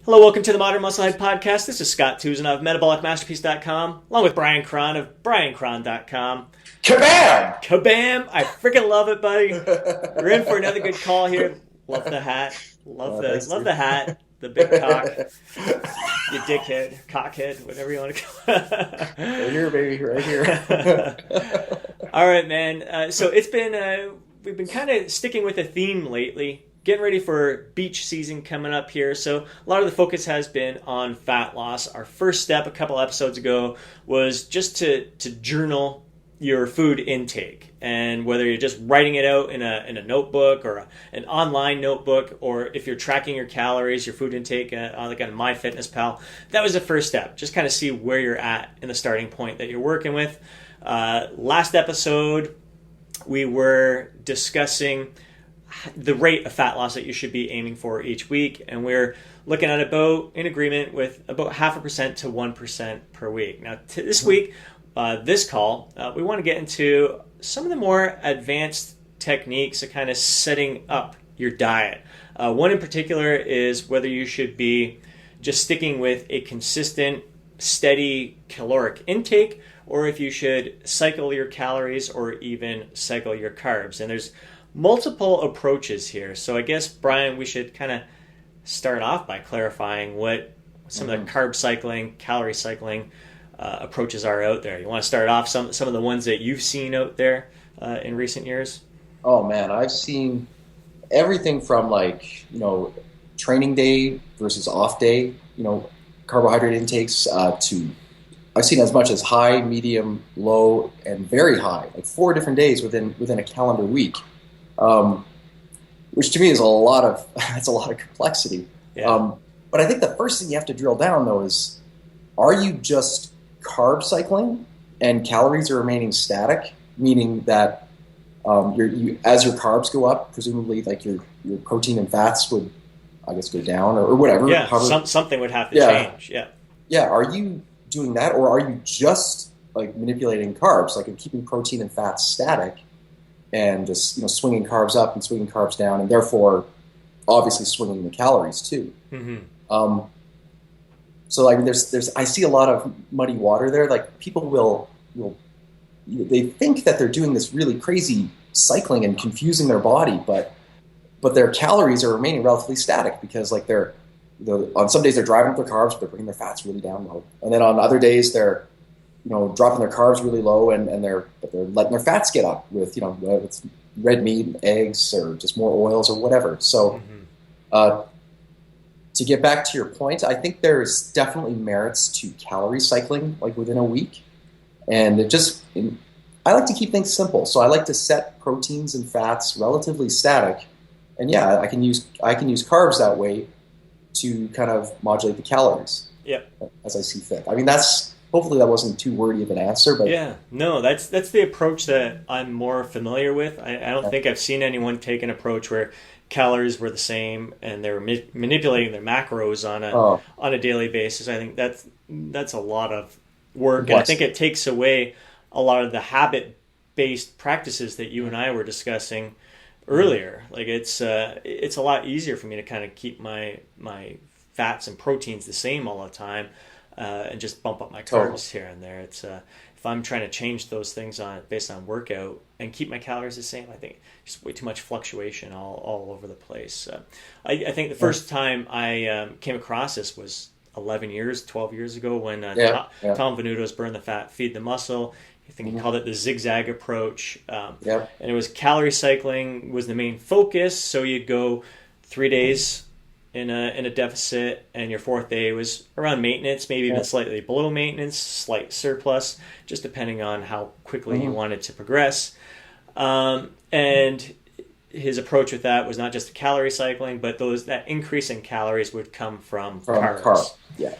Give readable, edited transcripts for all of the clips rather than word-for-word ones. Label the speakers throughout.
Speaker 1: Hello, welcome to the Modern Musclehead Podcast. This is Scott Tousignant of MetabolicMasterpiece.com, along with Bryan Krahn of BryanKrahn.com.
Speaker 2: Kabam!
Speaker 1: Kabam! I freaking love it, buddy. We're in for another good call here. Love the hat. Love the hat. The big cock. You dickhead, cockhead, whatever you want to call it.
Speaker 2: Right here, baby, right here.
Speaker 1: All right, man. So it's been, we've been kind of sticking with a theme lately. Getting ready for beach season coming up here, so a lot of the focus has been on fat loss. Our first step a couple episodes ago was just to journal your food intake, and whether you're just writing it out in a notebook or an online notebook, or if you're tracking your calories, your food intake on MyFitnessPal, that was the first step. Just kind of see where you're at in the starting point that you're working with. Last episode, we were discussing the rate of fat loss that you should be aiming for each week, and we're looking at in agreement with about 0.5% to 1% per week. Now, this week, this call, we want to get into some of the more advanced techniques of kind of setting up your diet. One in particular is whether you should be just sticking with a consistent, steady caloric intake, or if you should cycle your calories or even cycle your carbs. And there's multiple approaches here. So I guess, Bryan, we should kind of start off by clarifying what some of the carb cycling, calorie cycling approaches are out there. You want to start off some of the ones that you've seen out there in recent years?
Speaker 2: Oh man, I've seen everything from training day versus off day, carbohydrate intakes to I've seen as much as high, medium, low, and very high, like 4 different days within a calendar week. Which to me is a lot of complexity.
Speaker 1: Yeah.
Speaker 2: But I think the first thing you have to drill down though is, are you just carb cycling and calories are remaining static, meaning that as your carbs go up, presumably like your protein and fats would, I guess, go down or whatever.
Speaker 1: Yeah, something would have to change. Yeah.
Speaker 2: Yeah. Are you doing that, or are you just like manipulating carbs, like keeping protein and fats static, and just swinging carbs up and swinging carbs down, and therefore obviously swinging the calories too. Mm-hmm. So there's I see a lot of muddy water there. Like people they think that they're doing this really crazy cycling and confusing their body, but their calories are remaining relatively static because on some days they're driving up their carbs, but they're bringing their fats really down low, and then on other days they're dropping their carbs really low, and they're letting their fats get up with whether it's red meat, eggs, or just more oils or whatever. So, to get back to your point, I think there's definitely merits to calorie cycling, like within a week, and I like to keep things simple. So I like to set proteins and fats relatively static, and yeah, I can use carbs that way to kind of modulate the calories.
Speaker 1: Yeah,
Speaker 2: as I see fit. I mean, hopefully that wasn't too wordy of an answer, but
Speaker 1: yeah, no, that's the approach that I'm more familiar with. I don't think I've seen anyone take an approach where calories were the same and they were manipulating their macros on a daily basis. I think that's a lot of work, and I think it takes away a lot of the habit-based practices that you and I were discussing earlier. Like it's a lot easier for me to kind of keep my fats and proteins the same all the time. And just bump up my carbs here and there. It's if I'm trying to change those things based on workout and keep my calories the same, I think just way too much fluctuation all over the place. I think the first time I came across this was 12 years ago when Tom Venuto's Burn the Fat, Feed the Muscle. I think he called it the zigzag approach. And it was calorie cycling was the main focus. So you'd go 3 days in a deficit, and your 4th day was around maintenance, maybe even slightly below maintenance, slight surplus, just depending on how quickly you wanted to progress. And his approach with that was not just the calorie cycling, but that increase in calories would come from carbs.
Speaker 2: Yeah,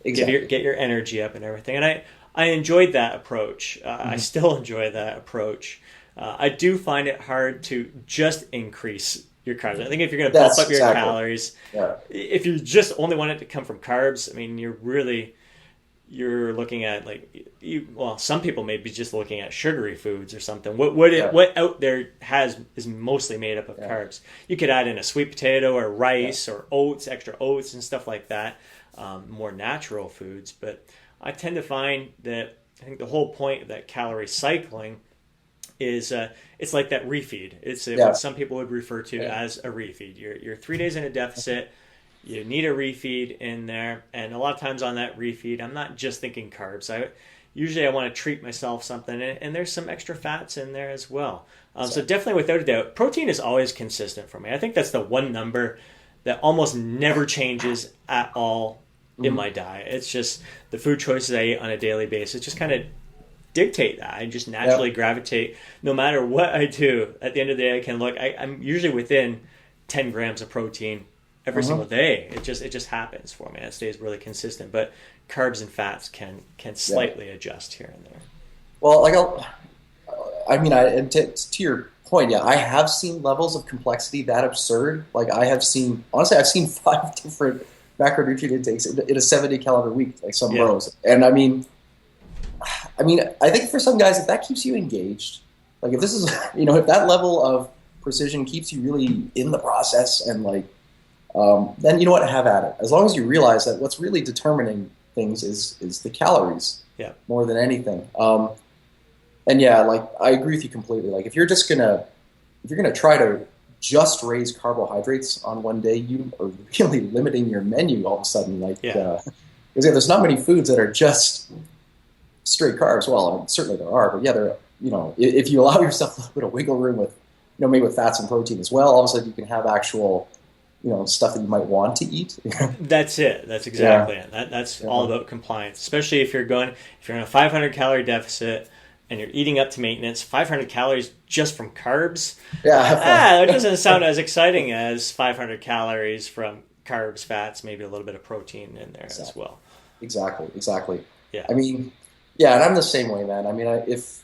Speaker 2: exactly.
Speaker 1: Get your energy up and everything. And I enjoyed that approach. I still enjoy that approach. I do find it hard to just increase your carbs. I think if you're going to bump up your calories, if you just only want it to come from carbs, I mean, you're really you're looking at some people may be just looking at sugary foods or something. What out there is mostly made up of carbs. You could add in a sweet potato or rice or oats, extra oats and stuff like that, more natural foods. But I tend to find that I think the whole point of that calorie cycling is it's like that refeed. It's what some people would refer to as a refeed. You're 3 days in a deficit. You need a refeed in there, and a lot of times on that refeed, I'm not just thinking carbs. I want to treat myself something, and there's some extra fats in there as well. So definitely, without a doubt, protein is always consistent for me. I think that's the one number that almost never changes at all in my diet. It's just the food choices I eat on a daily basis just kind of dictate that. I just naturally gravitate, no matter what I do. At the end of the day, I can look. I'm usually within 10 grams of protein every single day. It just happens for me. It stays really consistent. But carbs and fats can slightly adjust here and there.
Speaker 2: Well, to your point, I have seen levels of complexity that absurd. Like I've seen 5 different macronutrient intakes in a 70 calorie week, like some bros. And I think for some guys, if that keeps you engaged, like if this is, if that level of precision keeps you really in the process and then you know what, have at it. As long as you realize that what's really determining things is the calories more than anything. And I agree with you completely. Like if you're gonna try to just raise carbohydrates on one day, you are really limiting your menu all of a sudden. Because there's not many foods that are just straight carbs. Well, certainly there are, but there, if you allow yourself a little bit of wiggle room with, maybe with fats and protein as well, all of a sudden you can have actual, stuff that you might want to eat.
Speaker 1: That's it. That's exactly it. That's all about compliance, especially if you're in a 500 calorie deficit and you're eating up to maintenance. 500 calories just from carbs. That doesn't sound as exciting as 500 calories from carbs, fats, maybe a little bit of protein in there as well.
Speaker 2: Exactly.
Speaker 1: Yeah.
Speaker 2: And I'm the same way, man. If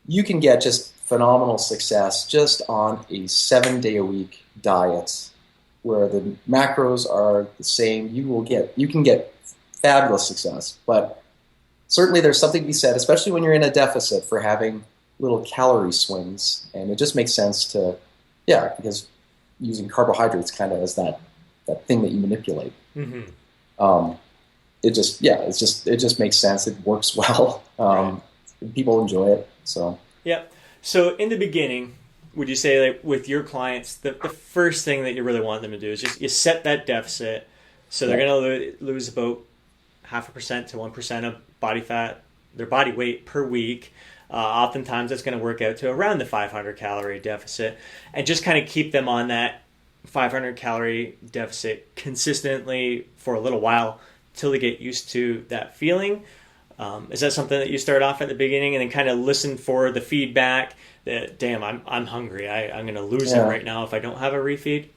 Speaker 2: you can get just phenomenal success just on a 7-day-a-week diet where the macros are the same, you can get fabulous success. But certainly there's something to be said, especially when you're in a deficit, for having little calorie swings. And it just makes sense to, because using carbohydrates kind of as that thing that you manipulate. Mm-hmm. It just makes sense. It works well. People enjoy it. So
Speaker 1: So in the beginning, would you say with your clients, the first thing that you really want them to do is just you set that deficit, so they're going to lose about 0.5% to 1% of body fat, their body weight per week. Oftentimes that's going to work out to around the 500 calorie deficit, and just kind of keep them on that 500 calorie deficit consistently for a little while till they get used to that feeling. Is that something that you start off at the beginning and then kind of listen for the feedback that, damn, I'm hungry, I'm going to lose it right now if I don't have a refeed?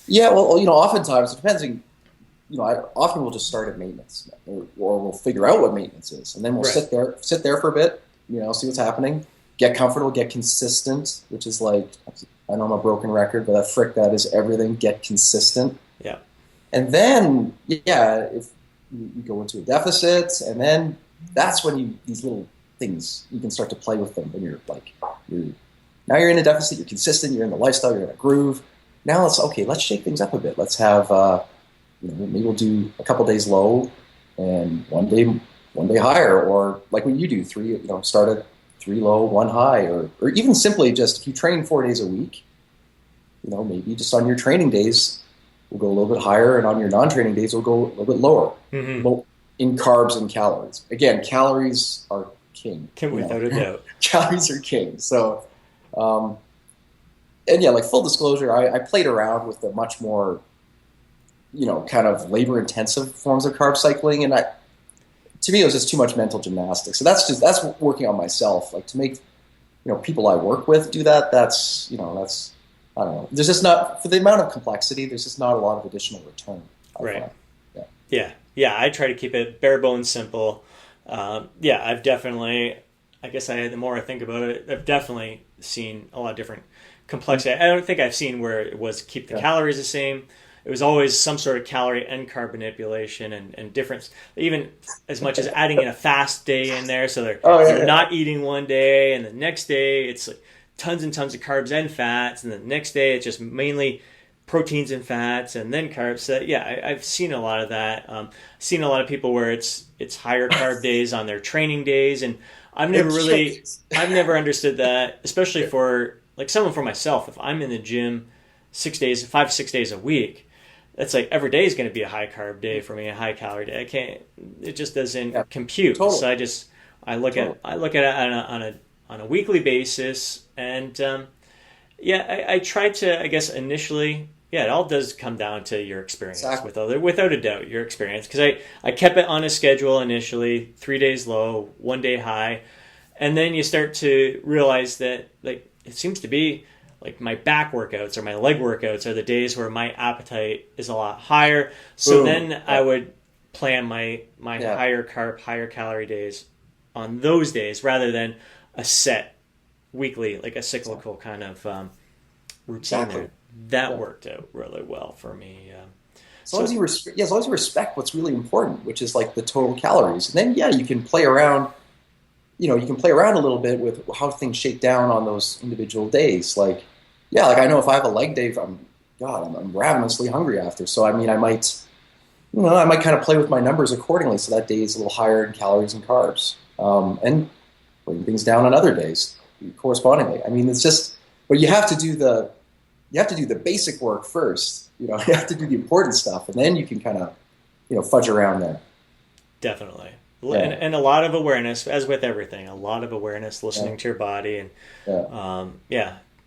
Speaker 2: Yeah, well, oftentimes it depends. I often we'll just start at maintenance, or we'll figure out what maintenance is, and then we'll sit there for a bit, see what's happening, get comfortable, get consistent, which is I know I'm a broken record, but that is everything. Get consistent. Yeah. And then, if you go into a deficit, and then that's when these little things, you can start to play with them. And now you're in a deficit, you're consistent, you're in the lifestyle, you're in a groove. Now let's shake things up a bit. Let's have, maybe we'll do a couple days low and one day higher, or like when you do start at 3 low, 1 high, or even simply just if you train 4 days a week, maybe just on your training days, we'll go a little bit higher, and on your non-training days, we'll go a little bit lower in carbs and calories. Again, calories are king.
Speaker 1: Without a doubt.
Speaker 2: Calories are king. So, full disclosure, I played around with the much more, kind of labor-intensive forms of carb cycling, and to me, it was just too much mental gymnastics. So that's working on myself. Like to make, people I work with do that. That's I don't know. There's just not, for the amount of complexity, there's just not a lot of additional return.
Speaker 1: Right. Yeah. I try to keep it bare bones simple. I've definitely, the more I think about it, I've definitely seen a lot of different complexity. I don't think I've seen where it was keep the calories the same. it was always some sort of calorie and carb manipulation and difference, even as much as adding in a fast day in there. So they're not eating one day, and the next day it's like tons and tons of carbs and fats, and the next day it's just mainly proteins and fats and then carbs. So yeah, I've seen a lot of that. Seen a lot of people where it's higher carb days on their training days, and I've never understood that, especially for like someone for myself. If I'm in the gym 5 to 6 days a week, that's like every day is going to be a high carb day for me, a high calorie day. It just doesn't compute. Totally. So I look at it on a weekly basis, and I try to, I guess initially, it all does come down to your experience. Exactly. Without a doubt, your experience. Because I kept it on a schedule initially, 3 days low, 1 day high, and then you start to realize that like it seems to be like my back workouts or my leg workouts are the days where my appetite is a lot higher. So then I would plan my higher carb, higher calorie days on those days rather than a set weekly, like a cyclical kind of routine there. That worked out really well for me.
Speaker 2: As long as you respect what's really important, which is like the total calories, and then you can play around. You can play around a little bit with how things shake down on those individual days. Like I know if I have a leg day, I'm ravenously hungry after. So I mean, I might kind of play with my numbers accordingly. So that day is a little higher in calories and carbs, and bring things down on other days correspondingly. I mean, it's just, but you have to do the basic work first. You have to do the important stuff, and then you can kind of fudge around there.
Speaker 1: Definitely. Yeah. And a lot of awareness, as with everything, listening to your body, and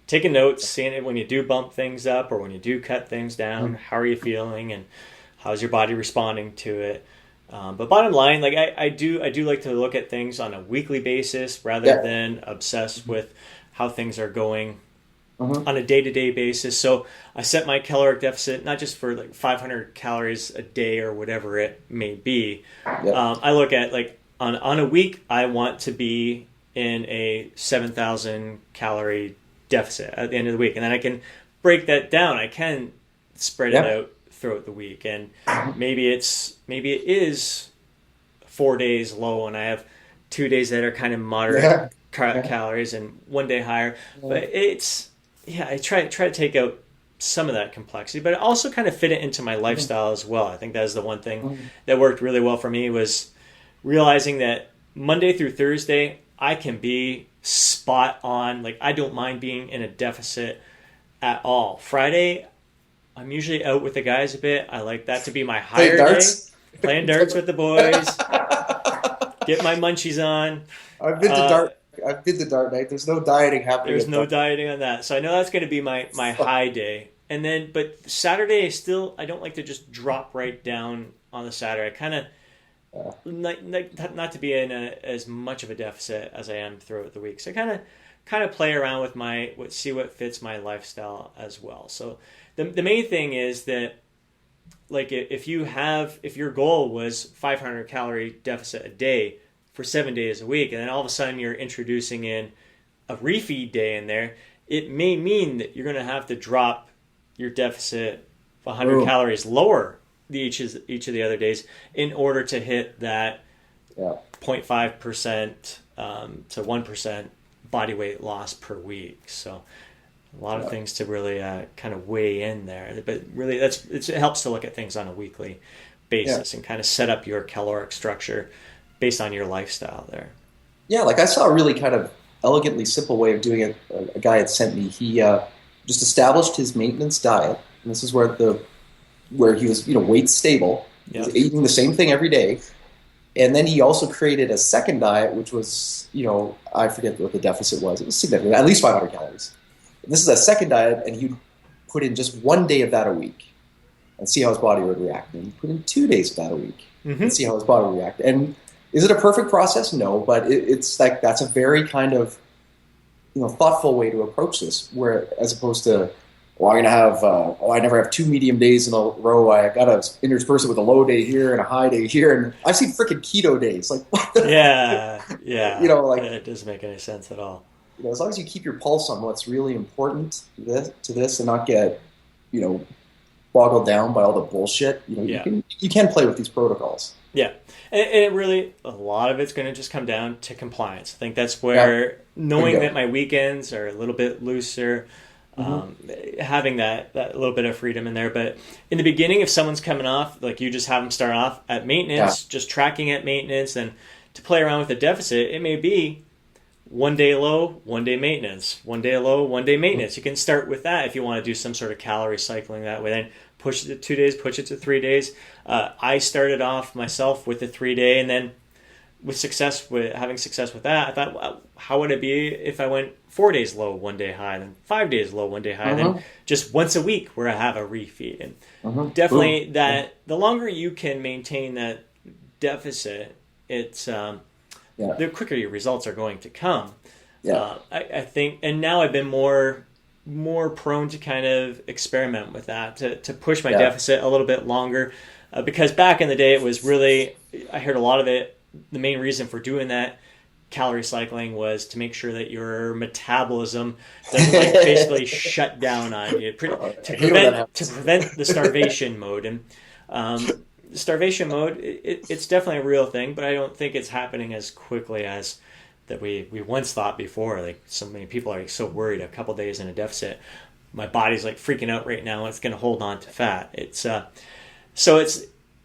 Speaker 1: taking notes, seeing it when you do bump things up or when you do cut things down. How are you feeling, and how's your body responding to it? But bottom line, like I do like to look at things on a weekly basis rather than obsess with how things are going on a day-to-day basis. So I set my caloric deficit not just for like 500 calories a day or whatever it may be. I look at like on a week, I want to be in a 7,000 calorie deficit at the end of the week, and then I can break that down. I can spread it out throughout the week, and maybe it is 4 days low, and I have 2 days that are kind of moderate calories and 1 day higher. But I try to take out some of that complexity, but also kind of fit it into my lifestyle as well. I think that's the one thing that worked really well for me, was realizing that Monday through Thursday, I can be spot on. Like, I don't mind being in a deficit at all. Friday, I'm usually out with the guys a bit. I like that to be my higher day. Playing darts with the boys. Get my munchies on.
Speaker 2: I've been to dart night. There's no dieting happening.
Speaker 1: There's no dieting on that. So I know that's going to be my high day. And then, but Saturday I don't like to just drop right down on the Saturday. I kind of not to be in as much of a deficit as I am throughout the week. So I kind of play around with see what fits my lifestyle as well. So the main thing is that, like, if your goal was 500 calorie deficit a day for 7 days a week, and then all of a sudden you're introducing in a refeed day in there, it may mean that you're going to have to drop your deficit 100 calories lower each of the other days in order to hit that 0.5% to 1% body weight loss per week. So a lot of things to really kind of weigh in there, but really it helps to look at things on a weekly basis and kind of set up your caloric structure based on your lifestyle there.
Speaker 2: Yeah, like I saw a really kind of elegantly simple way of doing it. A guy had sent me. He just established his maintenance diet, and this is where he was weight stable. He was eating the same thing every day, and then he also created a second diet, which was I forget what the deficit was. It was significant, at least 500 calories. And this is a second diet, and he'd put in just 1 day of that a week and see how his body would react. And he'd put in 2 days of that a week and see how his body would react. And is it a perfect process? No, but it's like that's a very kind of thoughtful way to approach this. Where as opposed to, I'm going to have I never have 2 medium days in a row. I got to intersperse it with a low day here and a high day here. And I've seen freaking keto days. Like
Speaker 1: yeah.
Speaker 2: It
Speaker 1: doesn't make any sense at all.
Speaker 2: As long as you keep your pulse on what's really important to this and not get boggled down by all the bullshit, you can play with these protocols.
Speaker 1: Yeah. And it really, a lot of it's going to just come down to compliance. I think that's where knowing that my weekends are a little bit looser, having that little bit of freedom in there. But in the beginning, if someone's coming off, like you just have them start off at maintenance, just tracking at maintenance, and to play around with the deficit, it may be 1 day low, 1 day maintenance, 1 day low, 1 day maintenance. You can start with that if you want to do some sort of calorie cycling that way. Then push it to 2 days, push it to 3 days. I started off myself with the 3 day, and then with having success with that, I thought, well, how would it be if I went 4 days low, 1 day high, then 5 days low, 1 day high, then just once a week where I have a refeed. And definitely the longer you can maintain that deficit, it's the quicker your results are going to come. I think, and now I've been more prone to kind of experiment with that, to push my deficit a little bit longer, because back in the day it was really, I heard a lot of it, the main reason for doing that calorie cycling was to make sure that your metabolism doesn't basically shut down on you, to prevent the starvation mode. And starvation mode, it's definitely a real thing, but I don't think it's happening as quickly as that we once thought before. Like, so many people are so worried a couple days in a deficit, my body's like freaking out right now, it's going to hold on to fat.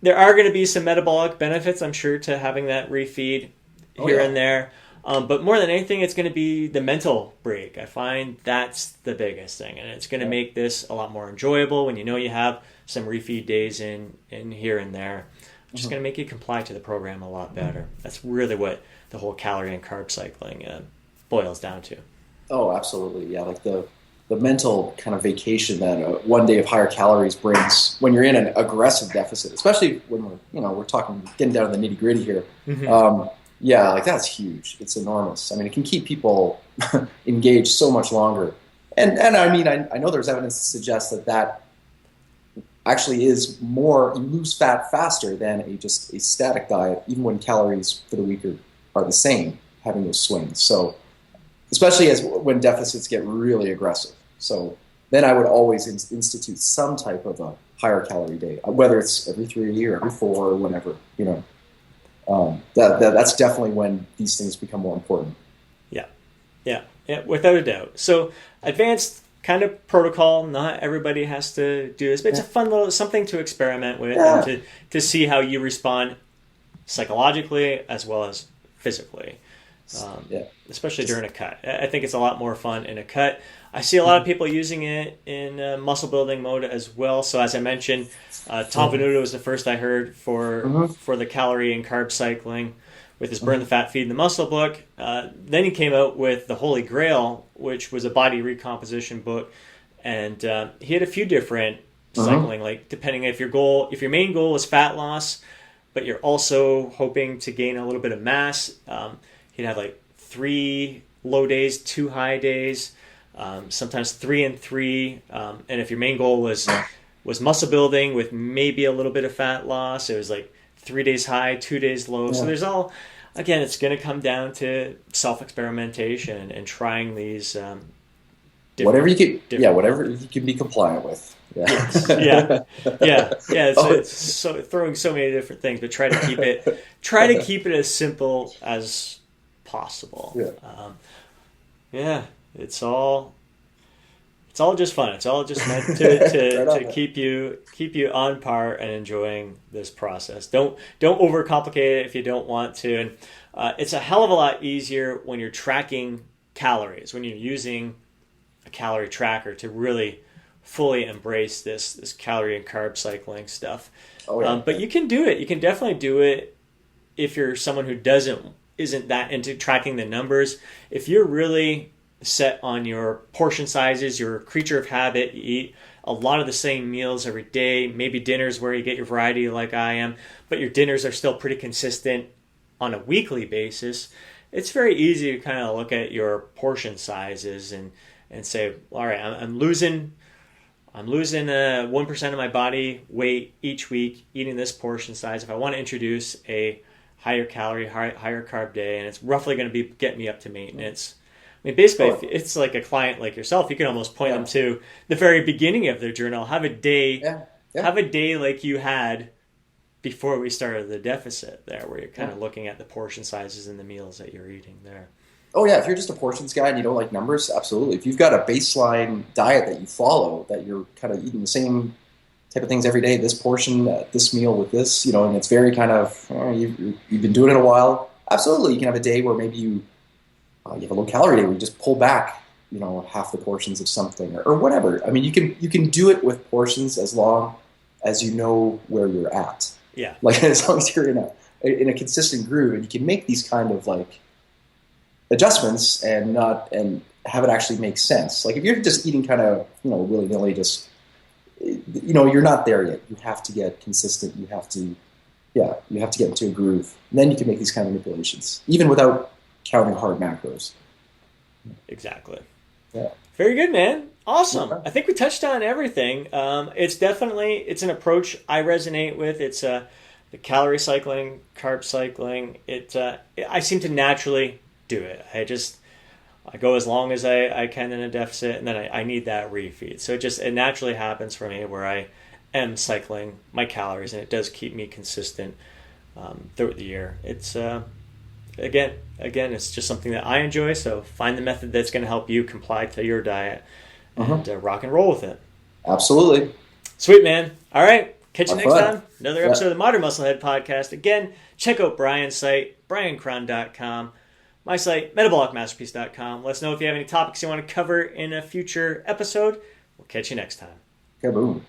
Speaker 1: There are going to be some metabolic benefits, I'm sure, to having that refeed here and there. But more than anything, it's going to be the mental break. I find that's the biggest thing. And it's going to make this a lot more enjoyable when you know you have some refeed days in here and there. It's just going to make you comply to the program a lot better. That's really what the whole calorie and carb cycling boils down to. Oh,
Speaker 2: absolutely. Yeah, like the mental kind of vacation that 1 day of higher calories brings when you're in an aggressive deficit, especially when we're talking, getting down to the nitty gritty here. Like that's huge. It's enormous. I mean, it can keep people engaged so much longer. And I mean, I know there's evidence to suggest that actually is more, you lose fat faster than just a static diet, even when calories for the week are the same, having those swings. So especially when deficits get really aggressive. So then I would always institute some type of a higher calorie day, whether it's every 3 or every 4 or whenever, that's definitely when these things become more important.
Speaker 1: Yeah, without a doubt. So advanced kind of protocol, not everybody has to do this, but it's a fun little something to experiment with and to see how you respond psychologically as well as physically. Especially during a cut. I think it's a lot more fun in a cut. I see a lot of people using it in muscle building mode as well. So as I mentioned, Tom Venuto was the first I heard for the calorie and carb cycling with his Burn the Fat, Feed the Muscle book. Then he came out with the Holy Grail, which was a body recomposition book. And he had a few different cycling, like depending if your main goal is fat loss, but you're also hoping to gain a little bit of mass. He'd have like 3 low days, 2 high days, sometimes 3 and 3. And if your main goal was muscle building with maybe a little bit of fat loss, it was like 3 days high, 2 days low. So there's again, it's going to come down to self-experimentation and trying these
Speaker 2: whatever you can be compliant with.
Speaker 1: It's so throwing so many different things, but try to keep it as simple as possible. It's all just fun. It's all just meant to keep you on par and enjoying this process. Don't overcomplicate it if you don't want to. And it's a hell of a lot easier when you're tracking calories, when you're using a calorie tracker to really fully embrace this calorie and carb cycling stuff. But you can do it. You can definitely do it if you're someone who isn't that into tracking the numbers. If you're really set on your portion sizes, you're a creature of habit, you eat a lot of the same meals every day, maybe dinners where you get your variety like I am, but your dinners are still pretty consistent on a weekly basis, it's very easy to kind of look at your portion sizes and say, all right, I'm losing 1% of my body weight each week eating this portion size. If I want to introduce a higher calorie, higher carb day, and it's roughly going to get me up to maintenance. I mean, basically, if it's like a client like yourself, you can almost point them to the very beginning of their journal. Have a day have a day like you had before we started the deficit there, where you're kind of looking at the portion sizes and the meals that you're eating there.
Speaker 2: Oh yeah, if you're just a portions guy and you don't like numbers, absolutely. If you've got a baseline diet that you follow, that you're kind of eating the same type of things every day, this portion, this meal with this, and it's very kind of, you've been doing it a while, absolutely. You can have a day where maybe you have a low calorie day where you just pull back, half the portions of something or whatever. I mean, you can do it with portions as long as you know where you're at.
Speaker 1: Yeah.
Speaker 2: Like as long as you're in a consistent groove, and you can make these kind of like adjustments and have it actually make sense. Like if you're just eating kind of, willy-nilly, just, you're not there yet. You have to get consistent. You have to get into a groove. And then you can make these kind of manipulations, even without counting hard macros.
Speaker 1: Exactly.
Speaker 2: Yeah.
Speaker 1: Very good, man. Awesome.
Speaker 2: Yeah.
Speaker 1: I think we touched on everything. It's an approach I resonate with. It's the calorie cycling, carb cycling. I seem to naturally do it. I go as long as I can in a deficit, and then I need that refeed. So it naturally happens for me where I am cycling my calories, and it does keep me consistent throughout the year. It's again, it's just something that I enjoy. So find the method that's going to help you comply to your diet and rock and roll with it.
Speaker 2: Absolutely.
Speaker 1: Sweet, man. All right. Catch you
Speaker 2: Have
Speaker 1: next
Speaker 2: fun.
Speaker 1: time. Another episode of the Modern Musclehead Podcast. Again, check out Bryan's site, bryankrahn.com. My site, metabolicmasterpiece.com. Let us know if you have any topics you want to cover in a future episode. We'll catch you next time.
Speaker 2: Kaboom.